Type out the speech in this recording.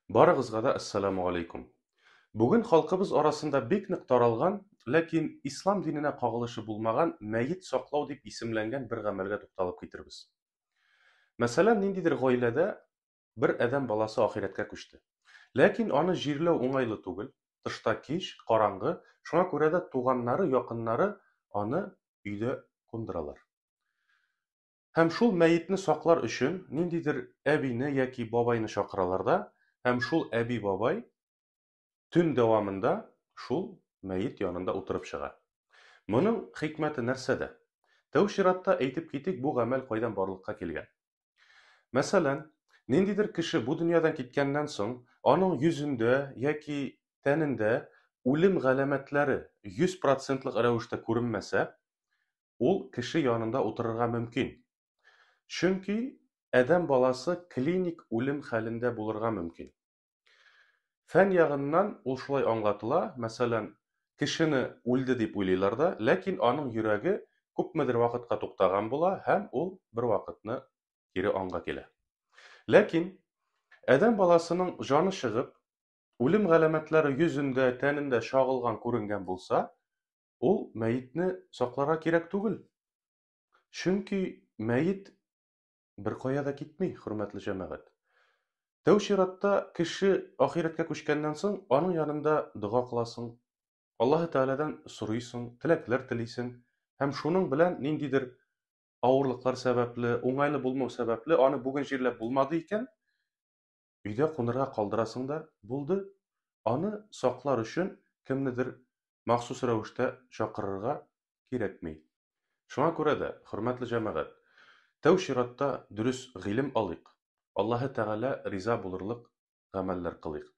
Барыгызга да ассаламу алейкум. Бүген халкыбыз арасында бик нык таралган, ләкин ислам диненә кагылышы булмаган мәйет саклау дип исемләнгән бер гамәлгә тукталып китербез. Мәсәлән, ниндидер гаиләдә бер адәм баласы ахирәткә күчте. Ләкин аны җирләү уңайлы түгел. Тышта кич, караңгы, шуңа күрә дә туганнары, якыннары аны өйдә кундыралар. Һәм шул мәетне саклар өчен ниндидер әбине яки бабайны чакыралар да, һәм шул әби-бабай төн дәвамында шул мәет янында утырып чыга. Моның хикмәте нәрсәдә? Тәү чиратта әйтеп китик, бу гамәл кайдан барлыкка килгән. Мәсәлән, ниндидер кеше бу дөньядан киткәннән соң, аның йөзендә яки тәнендә үлем галәмәтләре 100% рәвештә күренмәсә, ул кеше янында утырырга мөмкин. Чөнки адәм баласы клиник үлем хәлендә булырга мөмкин. Фән ягыннан ул шулай аңлатыла, мәсәлән, кешене үлде дип уйлыйлар да, ләкин аның йөрәге күпмедер вакытка туктаган була һәм ул бер вакытны кире аңга килә. Ләкин адәм баласының жаны чыгып, үлем галәмәтләре йөзендә, тәнендә шагылган күренгән булса, ул мәетне сакларга кирәк түгел. Чөнки мәет беркая да китми, хөрмәтле җәмәгать. Тәү чиратта кеше ахирәткә күчкәннән соң, аның янында дуга кыласың, Аллаһы Тәгаләдән сорыйсың, теләкләр телисең, һәм шуның белән ниндидер авырлыклар сәбәпле, уңайлы булмау сәбәпле аны бүген җирләп булмады икән, өйдә кунырга калдырасың да булды. Аны саклар өчен кемнедер махсус рәвештә чакырырга кирәкми. Шуңа күрә дә, хөрмәтле җәмәгать, тәү чиратта дөрес гыйлем алыйк. Аллаһы Тәгалә риза булырлык гамәлләр кылыйк.